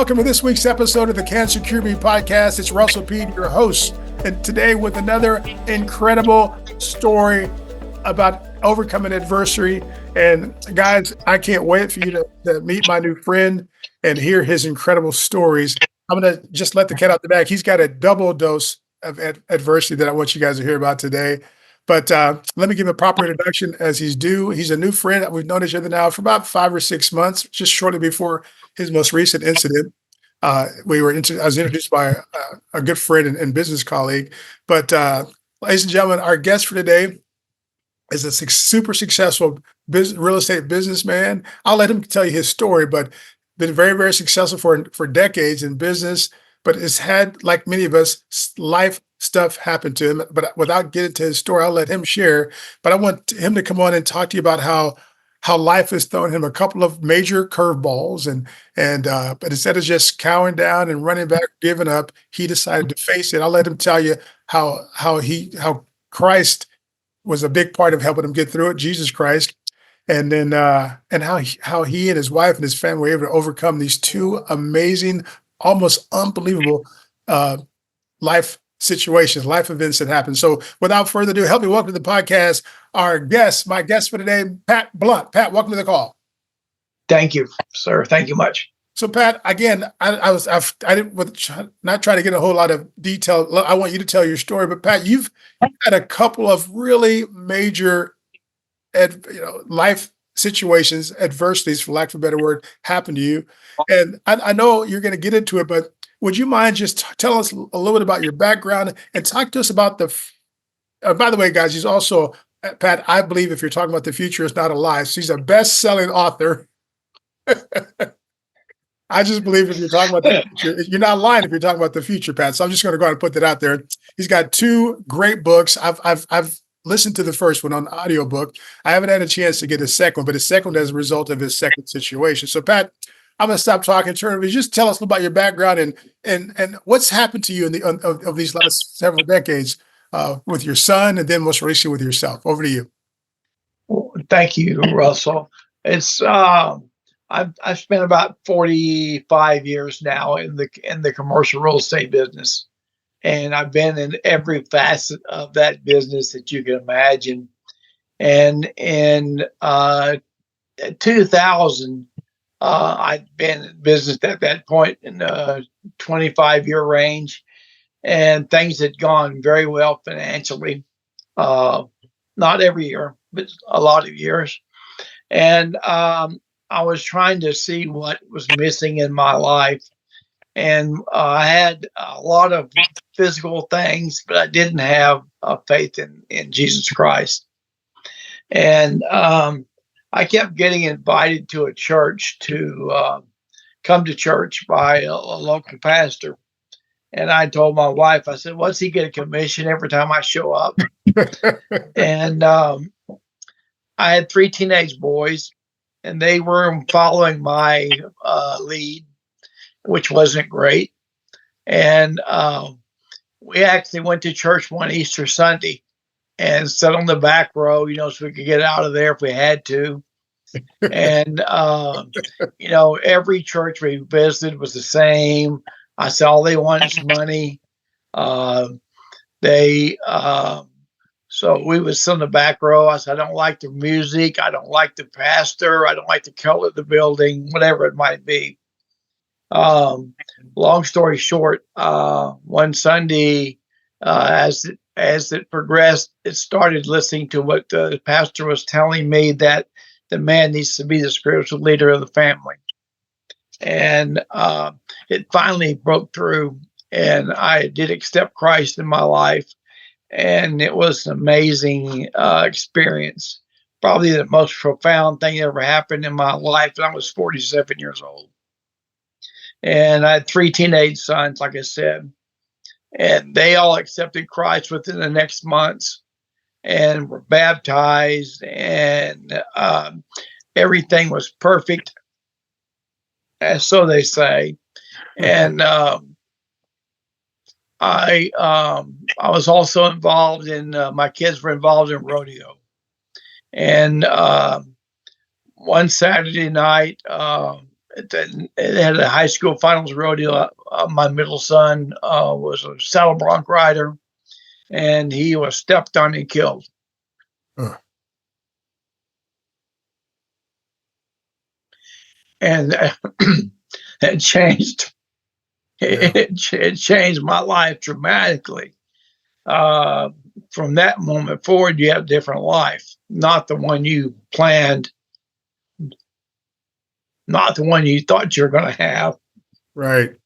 welcome to this week's episode of the Cancer Cure Me podcast. It's Russell Peden, your host, and today with another incredible story about overcoming adversity. And guys, I can't wait for you to meet my new friend and hear his incredible stories. I'm going to just let the cat out the bag. He's got a double dose of adversity that I want you guys to hear about today. But let me give him a proper introduction as he's due. He's a new friend that we've known each other now for about 5 or 6 months, just shortly before his most recent incident. I was introduced by a good friend and business colleague. But ladies and gentlemen, our guest for today is a super successful real estate businessman. I'll let him tell you his story, but been very, very successful for decades in business, but has had, like many of us, life stuff happen to him. But without getting to his story, I'll let him share. But I want him to come on and talk to you about how life has thrown him a couple of major curveballs, but instead of just cowering down and running back, giving up, he decided to face it. I'll let him tell you how Christ was a big part of helping him get through it, Jesus Christ, and then and how he and his wife and his family were able to overcome these two amazing, almost unbelievable life situations, life events that happen. So without further ado, help me welcome to the podcast my guest for today, Pat Blount. Pat, welcome to the call. Thank you, sir. Thank you much. So Pat, again, I didn't not try to get a whole lot of detail. I want you to tell your story, but Pat, you've had a couple of really major life situations, adversities, for lack of a better word, happen to you. And I know you're going to get into it, but would you mind just tell us a little bit about your background and talk to us about by the way, guys, he's also, Pat, I believe if you're talking about the future, it's not a lie. So he's a best-selling author. I just believe if you're talking about the future, you're not lying if you're talking about the future, Pat. So I'm just going to go ahead and put that out there. He's got 2 great books. I've listened to the first one on audiobook. I haven't had a chance to get a second one, but a second one as a result of his second situation. So Pat, I'm going to stop talking. Turn to just tell us about your background and what's happened to you in of these last several decades with your son, and then most recently with yourself. Over to you. Well, thank you, Russell. It's I've spent about 45 years now in the commercial real estate business, and I've been in every facet of that business that you can imagine. And in 2000. I'd been in business at that point in the 25-year range, and things had gone very well financially. Not every year, but a lot of years. And I was trying to see what was missing in my life. And I had a lot of physical things, but I didn't have faith in Jesus Christ. And I kept getting invited to a church to come to church by a local pastor. And I told my wife, I said, what's he get a commission every time I show up? And I had 3 teenage boys, and they were following my lead, which wasn't great. And we actually went to church one Easter Sunday and sat on the back row, so we could get out of there if we had to. And, every church we visited was the same. I said, all they want is money. So we would sit on the back row. I said, I don't like the music. I don't like the pastor. I don't like the color of the building, whatever it might be. Long story short, one Sunday, as it progressed, it started listening to what the pastor was telling me, that the man needs to be the spiritual leader of the family. And it finally broke through, and I did accept Christ in my life. And it was an amazing experience. Probably the most profound thing that ever happened in my life. And I was 47 years old. And I had 3 teenage sons, like I said. And they all accepted Christ within the next months and were baptized, and everything was perfect, as so they say. And I was also involved in my kids were involved in rodeo. And one Saturday night, it had a high school finals rodeo. My middle son was a saddle bronc rider, and he was stepped on and killed. Huh. And it changed. Yeah. It changed my life dramatically. From that moment forward, you have a different life, not the one you planned, not the one you thought you were going to have. Right.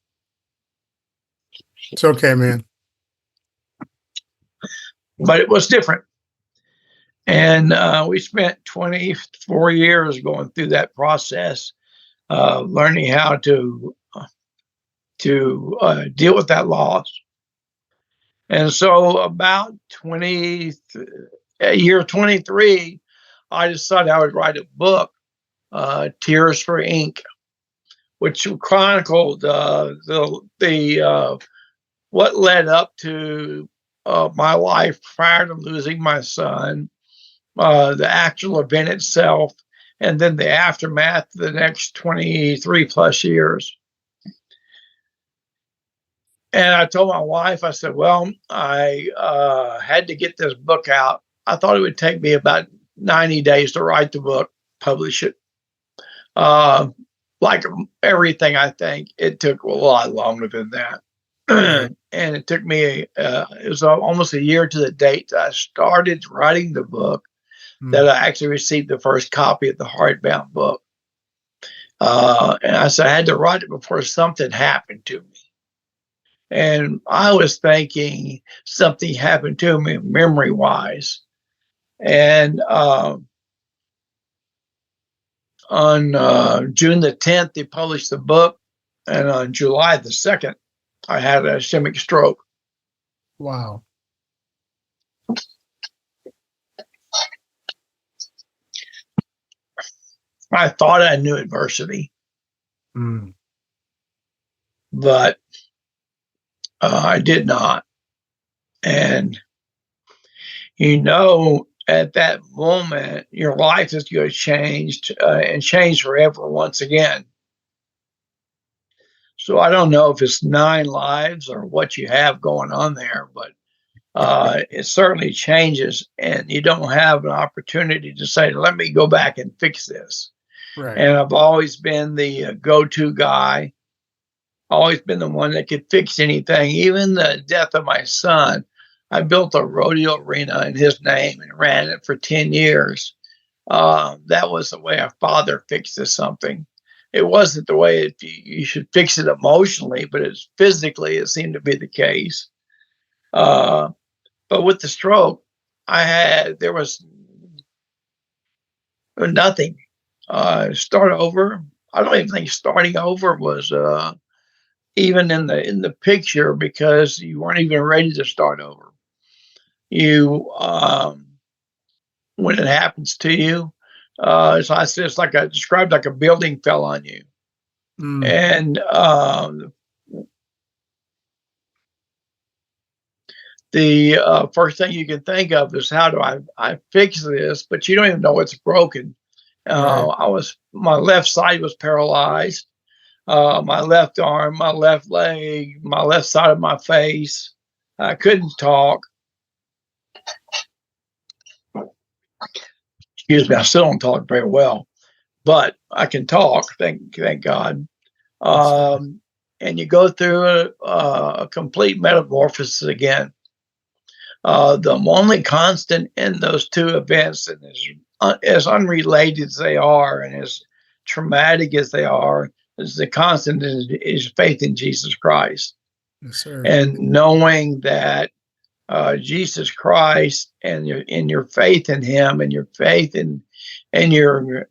It's okay, man. But it was different. And we spent 24 years going through that process, learning how to deal with that loss. And so about year 23, I decided I would write a book, Tears for Ink, which chronicled the what led up to my life prior to losing my son, the actual event itself, and then the aftermath of the next 23 plus years. And I told my wife, I said, well, I had to get this book out. I thought it would take me about 90 days to write the book, publish it. Like everything, I think it took a lot longer than that. And it took me, it was almost a year to the date that I started writing the book that I actually received the first copy of the hardbound book. And I said, I had to write it before something happened to me. And I was thinking something happened to me memory-wise. And on June the 10th, they published the book. And on July the 2nd, I had a ischemic stroke. Wow. I thought I knew adversity, but I did not. And, at that moment, your life is going to change and change forever once again. So I don't know if it's 9 lives or what you have going on there, but it certainly changes, and you don't have an opportunity to say, let me go back and fix this. Right. And I've always been the go-to guy, always been the one that could fix anything. Even the death of my son, I built a rodeo arena in his name and ran it for 10 years. That was the way a father fixes something. It wasn't the way you should fix it emotionally, but it's physically, it seemed to be the case. But with the stroke, there was nothing. Start over. I don't even think starting over was even in the picture, because you weren't even ready to start over. You when it happens to you, so I said, it's like I described, like a building fell on you, and the first thing you can think of is, how do I fix this? But you don't even know it's broken. Right. My left side was paralyzed. My left arm, my left leg, my left side of my face. I couldn't talk. Excuse me, I still don't talk very well, but I can talk. Thank God. And you go through a complete metamorphosis again. The only constant in those two events, and as unrelated as they are, and as traumatic as they are, is the constant is faith in Jesus Christ. Yes, sir. And knowing that Jesus Christ, and your faith in Him, and your faith in your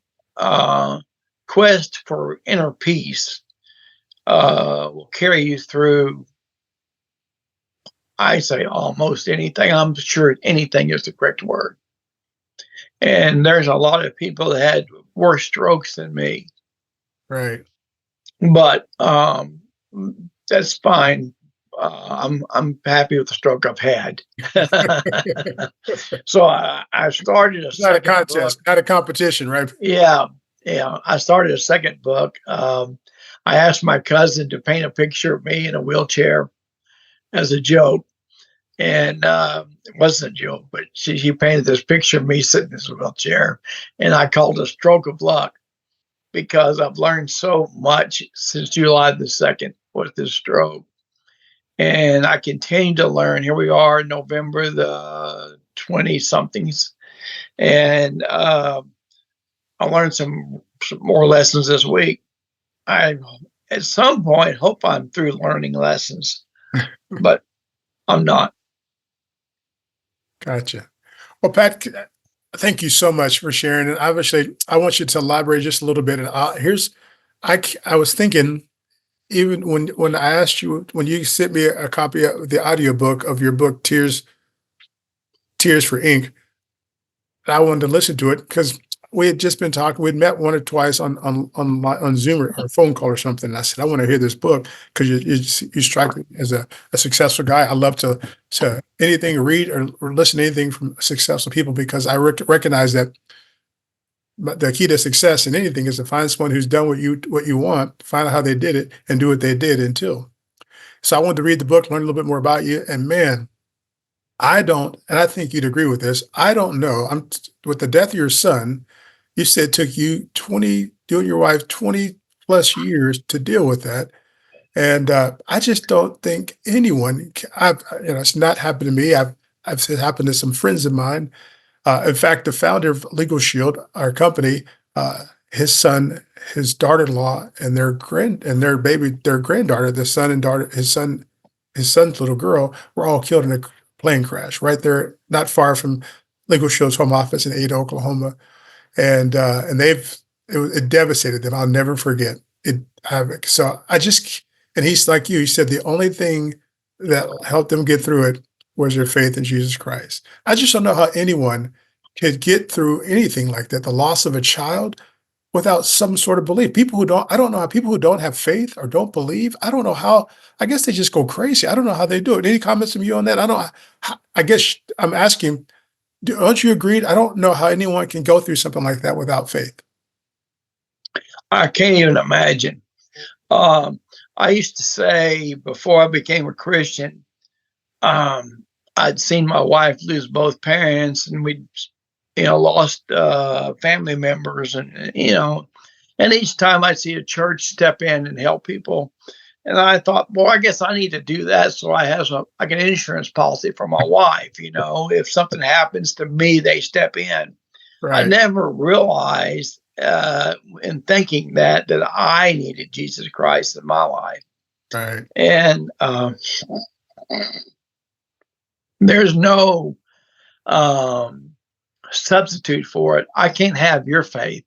quest for inner peace will carry you through, I say, almost anything. I'm sure anything is the correct word. And there's a lot of people that had worse strokes than me. Right. But that's fine. I'm happy with the stroke I've had. So I started It's not a contest, not a competition, right? Yeah. Yeah, I started a second book. I asked my cousin to paint a picture of me in a wheelchair as a joke. And it wasn't a joke, but she painted this picture of me sitting in this wheelchair. And I called it a stroke of luck because I've learned so much since July the 2nd with this stroke. And I continue to learn. Here we are, November the 20 somethings. And I learned some more lessons this week. I, at some point, hope I'm through learning lessons, but I'm not. Gotcha. Well, Pat, thank you so much for sharing. And obviously, I want you to elaborate just a little bit. And I was thinking, even when I asked you, when you sent me a copy of the audiobook of your book, Tears for Ink, I wanted to listen to it because we had just been talking. We'd met one or twice on Zoom or a phone call or something. And I said, I want to hear this book because you strike me as a successful guy. I love to anything read or listen to anything from successful people because I recognize that the key to success in anything is to find someone who's done what you want, find out how they did it, and do what they did until. So I wanted to read the book, learn a little bit more about you, and man, and I think you'd agree with this. I don't know. With the death of your son, you said it took you you and your wife 20 plus years to deal with that. And I just don't think anyone, it's not happened to me. I've seen it happen to some friends of mine. In fact, the founder of Legal Shield, our company, his son, his daughter-in-law, and their granddaughter, the son and daughter, his son's little girl, were all killed in a plane crash right there, not far from Legal Shield's home office in Ada, Oklahoma. And it devastated them. I'll never forget it. So and he's like you. He said the only thing that helped them get through it was their faith in Jesus Christ. I just don't know how anyone could get through anything like that, the loss of a child, without some sort of belief. I don't know how people who don't have faith or don't believe, I don't know how, I guess they just go crazy. I don't know how they do it. Any comments from you on that? I guess I'm asking, don't you agree? I don't know how anyone can go through something like that without faith. I can't even imagine. I used to say before I became a Christian, I'd seen my wife lose both parents, and we'd, lost family members, and each time I'd see a church step in and help people, and I thought, well, I guess I need to do that, so I have like an insurance policy for my wife. If something happens to me, they step in. I Right. never realized in thinking that I needed Jesus Christ in my life, Right. and there's no substitute for it. I can't have your faith.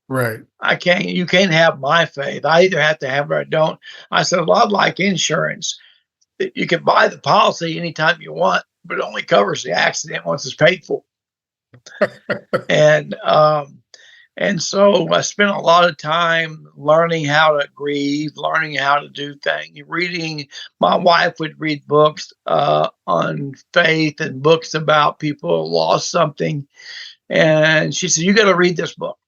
Right. You can't have my faith. I either have to have it or I don't. I said, a lot like insurance. You can buy the policy anytime you want, but it only covers the accident once it's paid for. And so I spent a lot of time learning how to grieve, learning how to do things, reading. My wife would read books on faith and books about people who lost something. And she said, you got to read this book.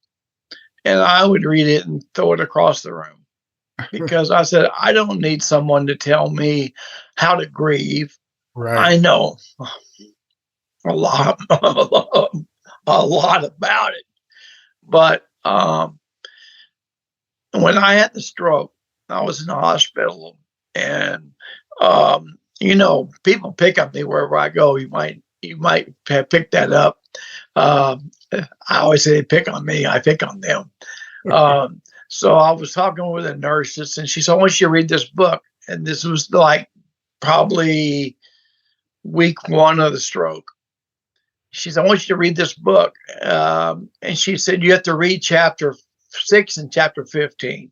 And I would read it and throw it across the room because I said, I don't need someone to tell me how to grieve. Right. I know a lot, a lot about it. But when I had the stroke, I was in the hospital, and people pick up me wherever I go. You might have picked that up. I always say they pick on me, I pick on them. So I was talking with a nurse, and she said, I want you to read this book. And this was like probably week 1 of the stroke. She said, I want you to read this book. And she said, you have to read chapter 6 and chapter 15.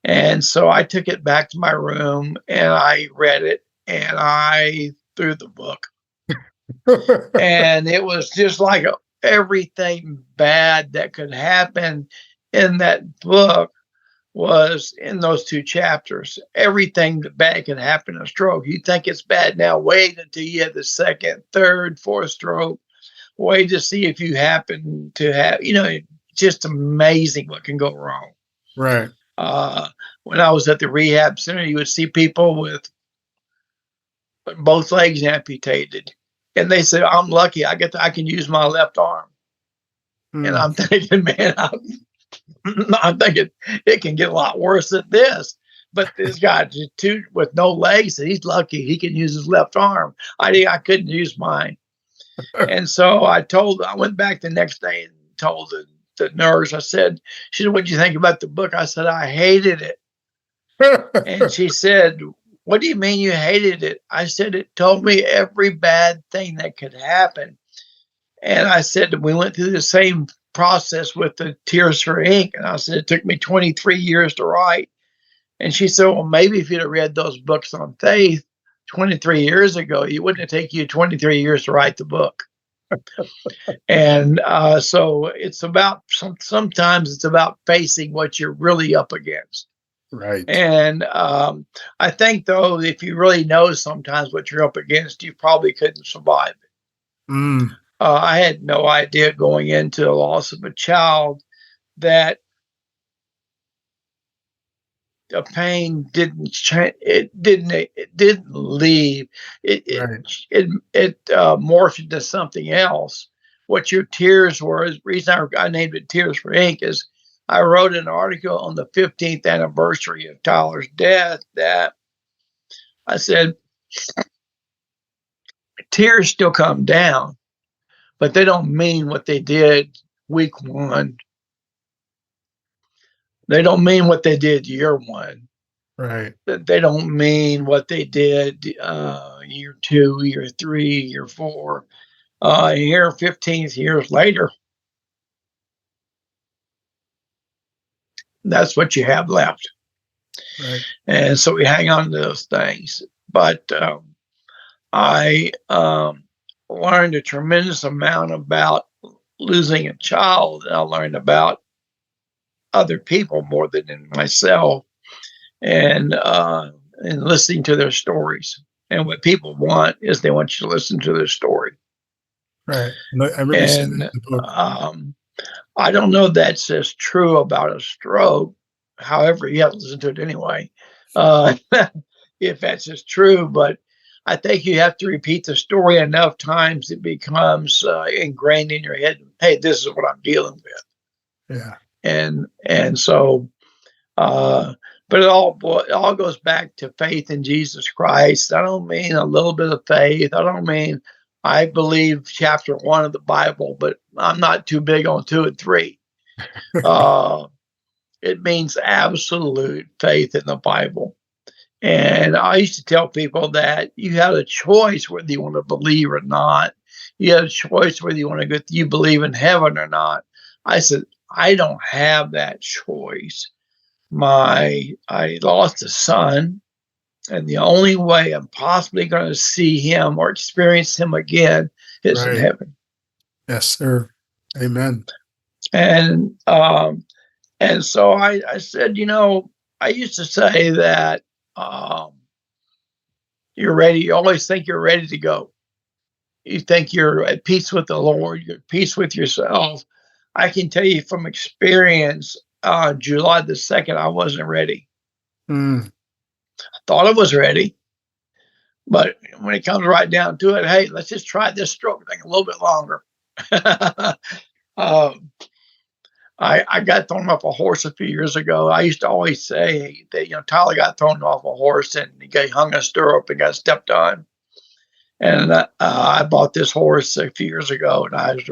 And so I took it back to my room and I read it, and I threw the book. And it was just like everything bad that could happen in that book was in those 2 chapters. Everything that bad can happen in a stroke. You think it's bad now, wait until you have the 2nd, 3rd, 4th stroke. Wait to see if you happen to have, just amazing what can go wrong. Right. When I was at the rehab center, you would see people with both legs amputated, and they said, "I'm lucky. I can use my left arm." And Mm. I'm thinking, man, I'm thinking it can get a lot worse than this. But this guy two with no legs, he's lucky he can use his left arm. I couldn't use mine. And so I went back the next day and told the nurse, I said, she said, "What'd you think about the book?" I said, "I hated it." And she said, "What do you mean you hated it?" I said, "It told me every bad thing that could happen." And I said, we went through the same process with the Tears for Ink. And I said, it took me 23 years to write. And she said, well, maybe if you'd have read those books on faith 23 years ago, it wouldn't have taken you 23 years to write the book. And so it's about sometimes it's about facing what you're really up against. Right. And I think, though, if you really know sometimes what you're up against, you probably couldn't survive it. Mm. I had no idea going into the loss of a child that the pain didn't change. It didn't leave. Right. It morphed into something else. What your tears were, the reason I named it Tears for Ink is I wrote an article on the 15th anniversary of Tyler's death that I said, tears still come down, but they don't mean what they did week one. They don't mean what they did year one. Right. They don't mean what they did year two, year three, year four, year 15 years later. That's what you have left. Right. And so we hang on to those things. But I learned a tremendous amount about losing a child. And I learned about other people more than in myself, and listening to their stories. And what people want is they want you to listen to their story. Right. I remember you saying that in the book. I don't know that's as true about a stroke. However, you have to listen to it anyway, if that's as true. But I think you have to repeat the story enough times it becomes ingrained in your head. Hey, this is what I'm dealing with. Yeah. And so, but it all goes back to faith in Jesus Christ. I don't mean a little bit of faith. I don't mean I believe chapter 1 of the Bible, but I'm not too big on 2 and 3. It means absolute faith in the Bible. And I used to tell people that you had a choice whether you want to believe or not. You had a choice whether you want to you believe in heaven or not. I said, I don't have that choice. I lost a son, and the only way I'm possibly going to see him or experience him again is in heaven. Yes, sir. Amen. And so I said, I used to say that you're ready. You always think you're ready to go. You think you're at peace with the Lord. You're at peace with yourself. I can tell you from experience, July the 2nd, I wasn't ready. Mm. I thought I was ready. But when it comes right down to it, hey, let's just try this stroke thing a little bit longer. I got thrown off a horse a few years ago. I used to always say that, Tyler got thrown off a horse and he hung a stirrup and got stepped on. And I bought this horse a few years ago, and I was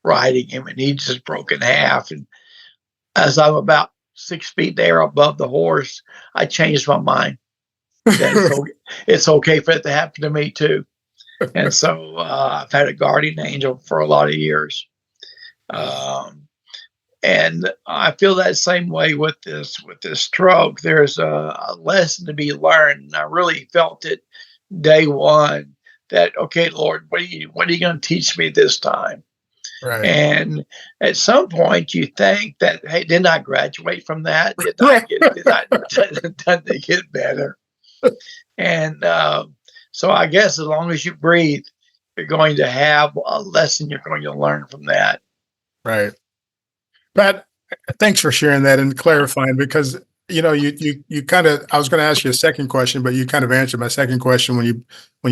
riding him, and he just broke in half. And as I'm about 6 feet there above the horse, I changed my mind. It's okay for it to happen to me too. And so I've had a guardian angel for a lot of years. And I feel that same way with this stroke. There's a lesson to be learned. And I really felt it day one that, okay, Lord, what are you going to teach me this time? Right. And at some point you think that, hey, didn't I graduate from that? Did they get better? And so I guess as long as you breathe, you're going to have a lesson you're going to learn from that. Right. Pat, thanks for sharing that and clarifying because you kind of I was going to ask you a second question, but you kind of answered my second question when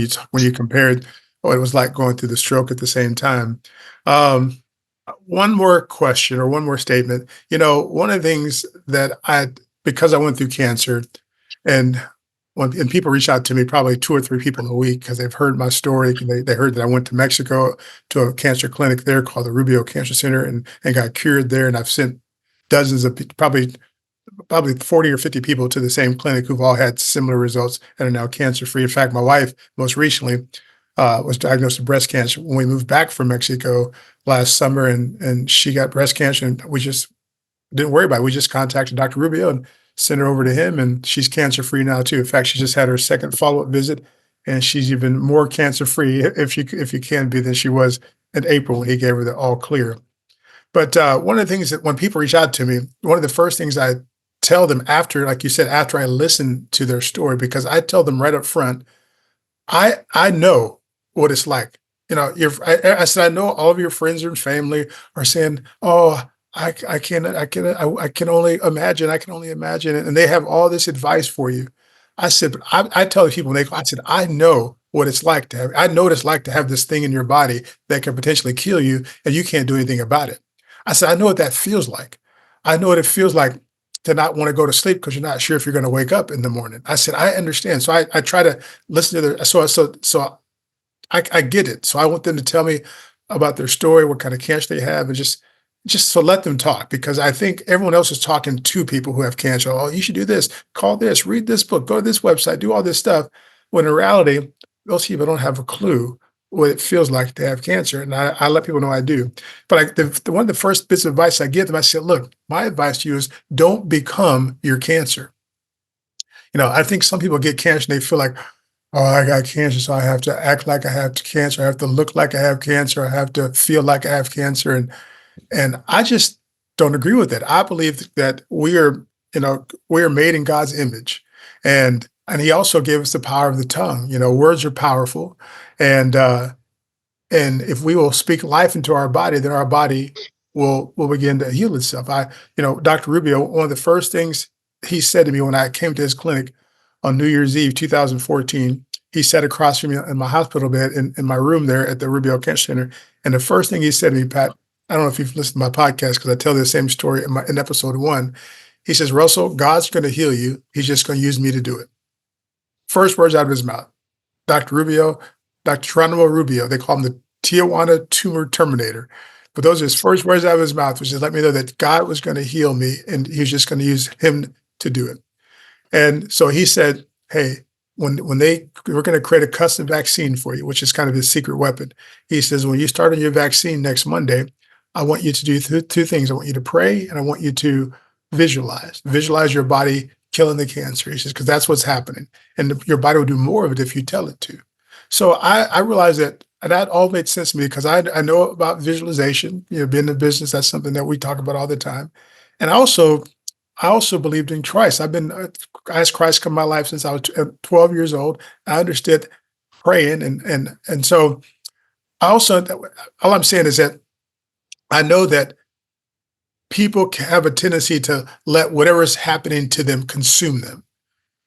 you compared what it was like going through the stroke at the same time. Um, One more question or one more statement. One of the things that because I went through cancer, and and people reach out to me, probably two or three people a week because they've heard my story. They heard that I went to Mexico to a cancer clinic there called the Rubio Cancer Center and got cured there. And I've sent dozens of probably 40 or 50 people to the same clinic who've all had similar results and are now cancer free. In fact, my wife most recently was diagnosed with breast cancer when we moved back from Mexico last summer, and she got breast cancer, and we just didn't worry about it. We just contacted Dr. Rubio and sent her over to him, and she's cancer free now too. In fact, she just had her second follow up visit, and she's even more cancer free if you can be than she was in April when he gave her the all clear. But one of the things that when people reach out to me, one of the first things I tell them after, like you said, after I listen to their story, because I tell them right up front, I know what it's like. I said, I know all of your friends and family are saying, "Oh, I can only imagine. I can only imagine," and they have all this advice for you. I said, but I tell the people when they go, I said, I know what it's like to have. I know what it's like to have this thing in your body that can potentially kill you, and you can't do anything about it. I said, I know what that feels like. I know what it feels like to not want to go to sleep because you're not sure if you're going to wake up in the morning. I said, I understand. So I try to listen to their so I get it. So I want them to tell me about their story, what kind of cancer they have, and just so let them talk because I think everyone else is talking to people who have cancer. Oh, you should do this, call this, read this book, go to this website, do all this stuff. When in reality, most people don't have a clue what it feels like to have cancer. And I let people know I do. But one of the first bits of advice I give them, I said, look, my advice to you is don't become your cancer. I think some people get cancer and they feel like, oh, I got cancer, so I have to act like I have cancer. I have to look like I have cancer. I have to feel like I have cancer. And I just don't agree with it. I believe that we are made in God's image. And he also gave us the power of the tongue. Words are powerful. And and if we will speak life into our body, then our body will begin to heal itself. Dr. Rubio, one of the first things he said to me when I came to his clinic on New Year's Eve, 2014, he sat across from me in my hospital bed in my room there at the Rubio Cancer Center. And the first thing he said to me, Pat, I don't know if you've listened to my podcast because I tell the same story in episode 1. He says, Russell, God's going to heal you. He's just going to use me to do it. First words out of his mouth. Dr. Rubio, Dr. Geronimo Rubio, they call him the Tijuana tumor terminator. But those are his first words out of his mouth, which is let me know that God was going to heal me and he was just going to use him to do it. And so he said, hey, we're going to create a custom vaccine for you, which is kind of his secret weapon. He says, when you start on your vaccine next Monday, I want you to do two things. I want you to pray and I want you to visualize your body killing the cancer. He says, because that's what's happening. And your body will do more of it if you tell it to. So I realized that all made sense to me because I know about visualization, being in business, that's something that we talk about all the time. And I also believed in Christ. I asked Christ to come in my life since I was 12 years old. I understood praying. And so all I'm saying is that I know that people have a tendency to let whatever is happening to them consume them.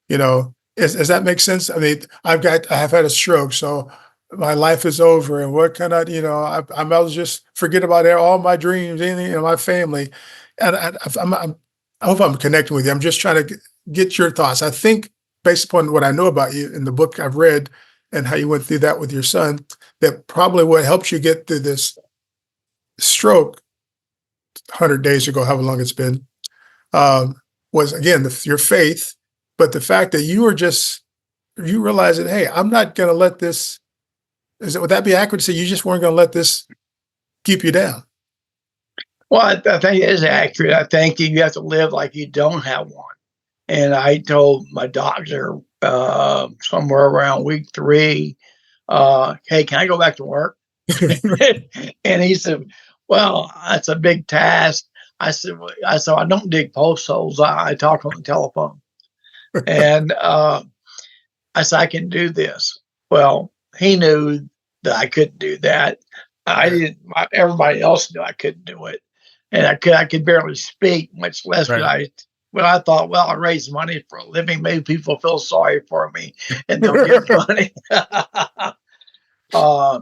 Does that make sense? I mean, I have had a stroke, so my life is over. And what can I might as well just forget about all my dreams, anything, my family. And I hope I'm connecting with you. I'm just trying to get your thoughts. I think based upon what I know about you in the book I've read and how you went through that with your son, that probably what helped you get through this stroke 100 days ago, however long it's been, was again, your faith, but the fact that you realize that, hey, I'm not going to let this, would that be accurate to say you just weren't going to let this keep you down? Well, I think it is accurate. I think you have to live like you don't have one. And I told my doctor somewhere around week 3, hey, can I go back to work? And he said, well, that's a big task. I said, I don't dig post holes. I talk on the telephone. And I said, I can do this. Well, he knew that I couldn't do that. I didn't. Everybody else knew I couldn't do it. and I could barely speak, much less could Right. I. But I thought, well, I raise money for a living. Maybe people feel sorry for me and they'll give money. uh,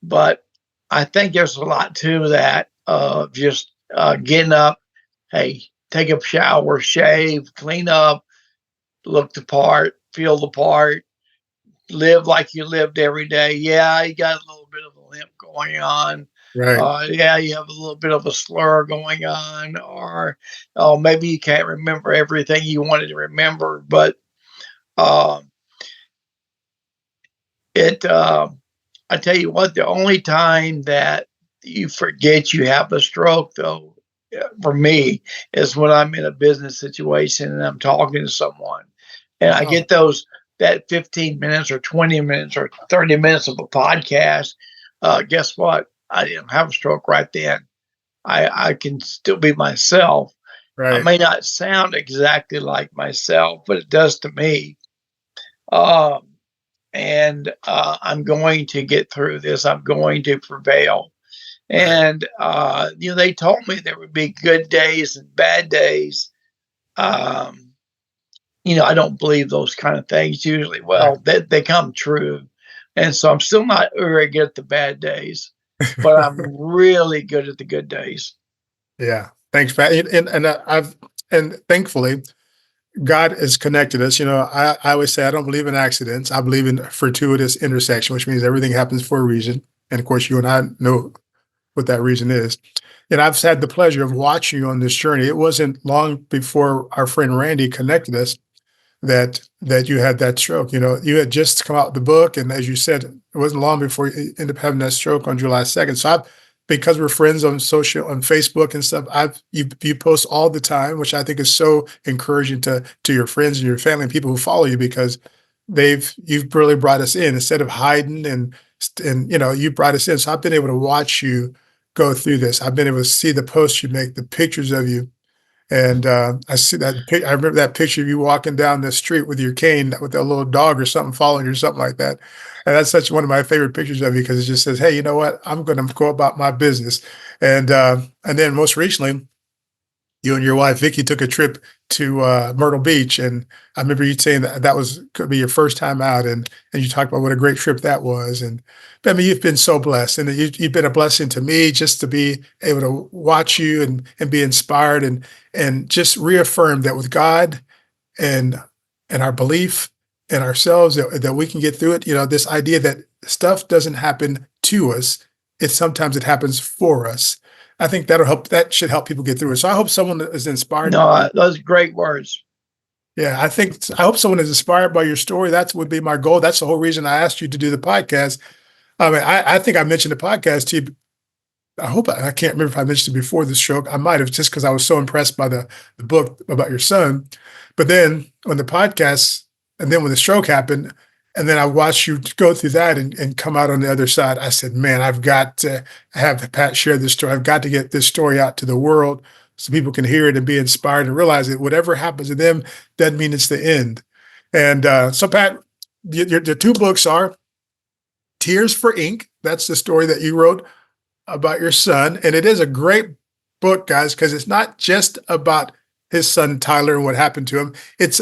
but I think there's a lot to that of just getting up, hey, take a shower, shave, clean up, look the part, feel the part, live like you lived every day. Yeah, you got a little bit of a limp going on. Right. Yeah, you have a little bit of a slur going on, or oh, maybe you can't remember everything you wanted to remember. But uh, it, I tell you what, the only time that you forget you have a stroke, though, for me, is when I'm in a business situation and I'm talking to someone, and I Wow. get that 15 minutes or 20 minutes or 30 minutes of a podcast. Guess what? I didn't have a stroke right then. I can still be myself. I Right. may not sound exactly like myself, but it does to me. Um, and I'm going to get through this. I'm going to prevail. Right. And they told me there would be good days and bad days. Um, I don't believe those kind of things usually. Right. Well, they come true. And so I'm still not very good at the bad days, but I'm really good at the good days. Yeah. Thanks, Pat. And thankfully, God has connected us. I always say I don't believe in accidents. I believe in fortuitous intersection, which means everything happens for a reason. And of course, you and I know what that reason is. And I've had the pleasure of watching you on this journey. It wasn't long before our friend Randy connected us that you had that stroke. You had just come out with the book, and as you said, it wasn't long before you ended up having that stroke on July 2nd. So because we're friends on Facebook and stuff, you post all the time, which I think is so encouraging to your friends and your family and people who follow you, because you've really brought us in instead of hiding, and you brought us in. So I've been able to watch you go through this. I've been able to see the posts you make, the pictures of you, and I see that. I remember that picture of you walking down the street with your cane with a little dog or something following you or something like that. And that's such one of my favorite pictures of you, because it just says, "Hey, you know what? I'm going to go about my business." And then most recently, you and your wife Vicky took a trip to Myrtle Beach, and I remember you saying that was could be your first time out, and you talked about what a great trip that was. And I mean, you've been so blessed, and you've been a blessing to me just to be able to watch you and be inspired and just reaffirm that with God and our belief in ourselves that we can get through it. This idea that stuff doesn't happen to us; sometimes it happens for us. I think that'll help. That should help people get through it. So I hope someone is inspired No, by. those are great words. Yeah, I hope someone is inspired by your story. That would be my goal. That's the whole reason I asked you to do the podcast. I mean, I think I mentioned the podcast to you. I can't remember if I mentioned it before the stroke. I might have, just because I was so impressed by the book about your son. But then when the podcast, and then when the stroke happened, and then I watched you go through that and come out on the other side, I said, man, I've got to have Pat share this story. I've got to get this story out to the world so people can hear it and be inspired and realize that whatever happens to them doesn't mean it's the end. And so, Pat, the two books are Tears for Ink. That's the story that you wrote about your son. And it is a great book, guys, because it's not just about his son Tyler and what happened to him.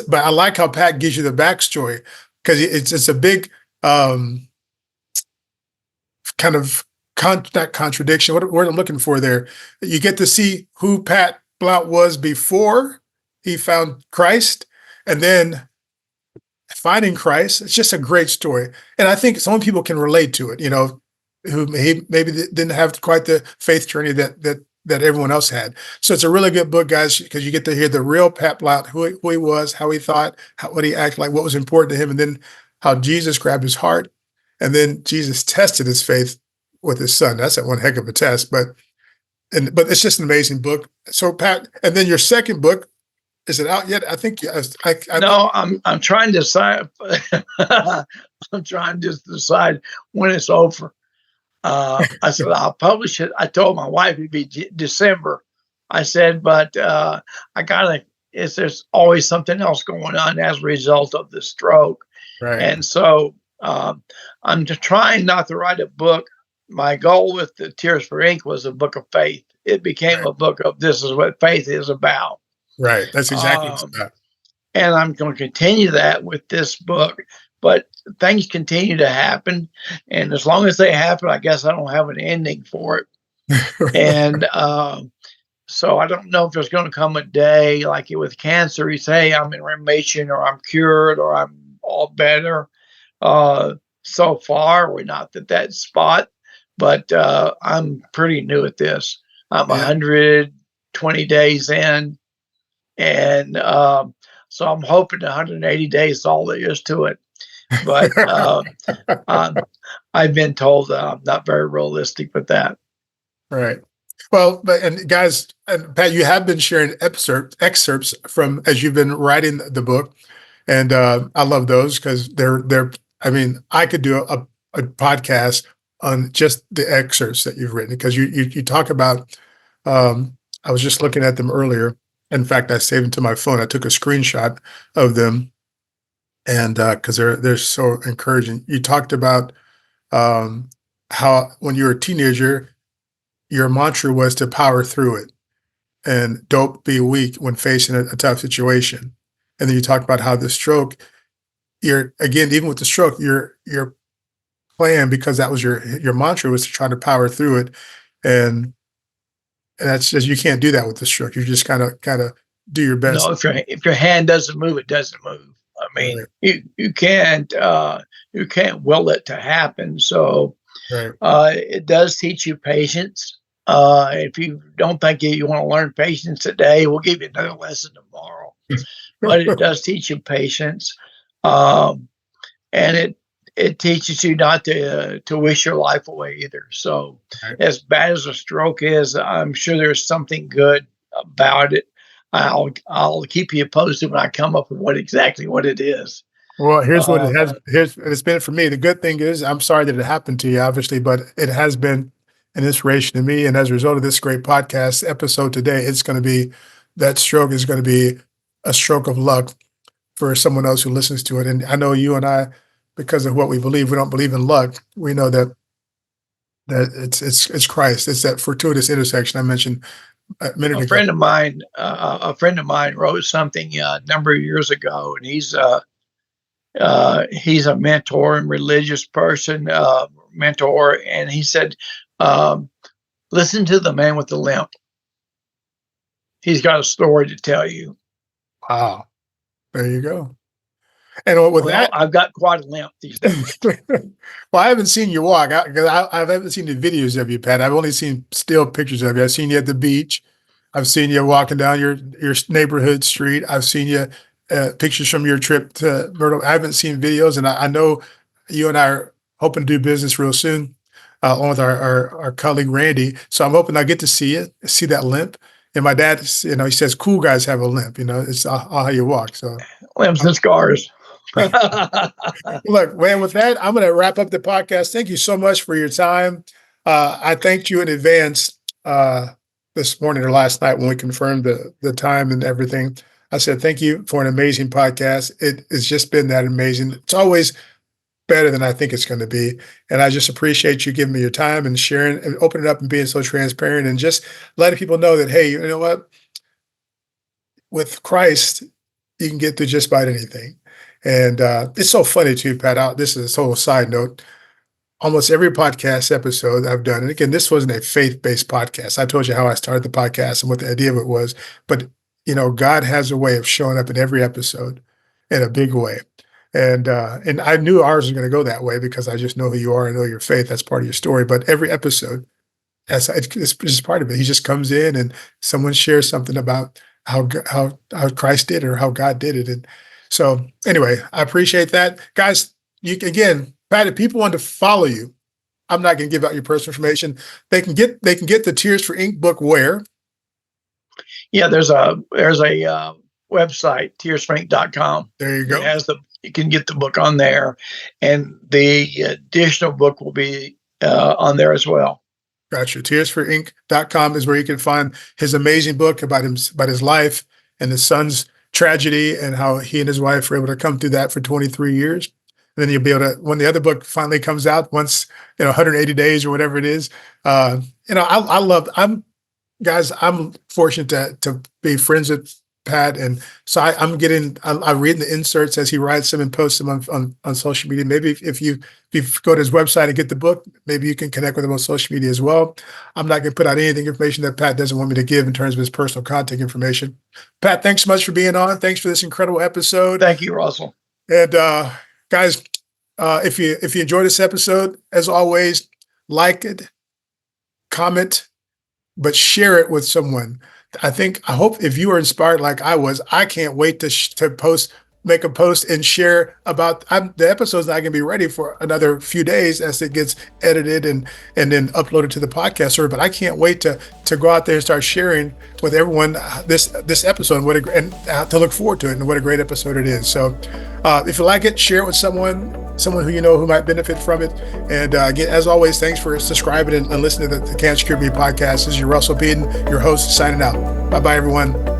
But I like how Pat gives you the backstory, because it's a big kind of not contradiction. What word I'm looking for there? You get to see who Pat Blount was before he found Christ, and then finding Christ. It's just a great story, and I think some people can relate to it. Who maybe didn't have quite the faith journey that everyone else had. So it's a really good book, guys, because you get to hear the real Pat Blount, who he was, how he thought, what he acted like, what was important to him, and then how Jesus grabbed his heart, and then Jesus tested his faith with his son. That's one heck of a test, but it's just an amazing book. So, Pat, and then your second book, is it out yet? I think No, I'm trying to decide. I'm trying to decide when it's over. I said I'll publish it. I told my wife it'd be December. I said, but I gotta. There's always something else going on as a result of the stroke, right. and so I'm just trying not to write a book my goal with the Tears for Ink was a book of faith. It became Right. a book of this is what faith is about. Right. That's exactly Um, and I'm going to continue that with this book. But things continue to happen, and as long as they happen, I guess I don't have an ending for it. And so I don't know if there's going to come a day like with cancer. You say I'm in remission, or I'm cured, or I'm all better. So far, we're not at that spot, but I'm pretty new at this. I'm Yeah. 120 days in, and so I'm hoping 180 days is all there is to it. But um, I've been told that I'm not very realistic with that. Right. Well, but and guys, and Pat, you have been sharing excerpts from as you've been writing the book, and I love those because they're. I mean, I could do a podcast on just the excerpts that you've written because you talk about. I was just looking at them earlier. In fact, I saved them to my phone. I took a screenshot of them, and because they're so encouraging. You talked about how when you were a teenager your mantra was to power through it and don't be weak when facing a tough situation. And then you talk about how the stroke, you're again, even with the stroke, your plan, because that was your mantra was to try to power through it. And, and that's just you can't do that with the stroke. You just kind of do your best. No, if your hand doesn't move, it doesn't move. I mean, Right, you can't will it to happen. So right. it does teach you patience. If you don't think you want to learn patience today, we'll give you another lesson tomorrow. But it does teach you patience, um, and it teaches you not to wish your life away either. So, Right. as bad as a stroke is, I'm sure there's something good about it. I'll keep you posted when I come up with what it is. Well, here's what Uh, it has. Here's it's been for me. The good thing is, I'm sorry that it happened to you, obviously, but it has been an inspiration to me. And as a result of this great podcast episode today, it's going to be that stroke is going to be a stroke of luck for someone else who listens to it. And I know you and I, because of what we believe, we don't believe in luck. We know that it's Christ. It's that fortuitous intersection I mentioned a minute ago. a friend of mine wrote something a number of years ago, and he's a mentor and religious person, mentor, and he said, um, "Listen to the man with the limp. He's got a story to tell you." Wow, there you go. And with Well, that, I've got quite a limp these days. well, I haven't seen you walk because I haven't seen the videos of you, Pat. I've only seen still pictures of you. I've seen you at the beach. I've seen you walking down your neighborhood street. I've seen you pictures from your trip to Myrtle. I haven't seen videos, and I know you and I are hoping to do business real soon, along with our colleague Randy. So I'm hoping I get to see it, see that limp. And my dad, he says, "Cool guys have a limp." It's how you walk. So. Limps and scars. Look, man, with that, I'm going to wrap up the podcast. Thank you so much for your time. I thanked you in advance this morning or last night when we confirmed the time and everything. I said, thank you for an amazing podcast. It has just been that amazing. It's always better than I think it's going to be. And I just appreciate you giving me your time and sharing and opening up and being so transparent and just letting people know that, hey, you know what? With Christ, you can get through just about anything. And it's so funny too, Pat. This is a total side note. Almost every podcast episode I've done, and again, this wasn't a faith-based podcast. I told you how I started the podcast and what the idea of it was, but God has a way of showing up in every episode in a big way. And I knew ours was going to go that way because I just know who you are. I know your faith. That's part of your story. But every episode, it's just part of it. He just comes in and someone shares something about how Christ did it or how God did it. And so anyway, I appreciate that. Guys, again, Pat, if people want to follow you, I'm not going to give out your personal information. They can get the Tears for Ink book where? Yeah, there's a website, tearsforink.com. There you go. You can get the book on there, and the additional book will be on there as well. Gotcha. Tearsforink.com is where you can find his amazing book about his life and his son's tragedy and how he and his wife were able to come through that for 23 years. then you'll be able to, when the other book finally comes out, once, 180 days or whatever it is. I'm fortunate to be friends with Pat, and so I read the inserts as he writes them and posts them on social media. Maybe if you go to his website and get the book, maybe you can connect with him on social media as well. I'm not going to put out anything information that Pat doesn't want me to give in terms of his personal contact information. Pat, thanks so much for being on. Thanks for this incredible episode. Thank you, Russell. And guys, if you enjoyed this episode, as always, like it, comment, but share it with someone. I hope if you are inspired like I was, I can't wait to make a post and share about the episode's not going to be ready for another few days as it gets edited and then uploaded to the podcast server. But I can't wait to go out there and start sharing with everyone this episode and to look forward to it and what a great episode it is. So if you like it, share it with someone who you know who might benefit from it. And again, as always, thanks for subscribing and listening to the Cancer Cure Me podcast. This is your Russell Peden, your host, signing out. Bye-bye, everyone.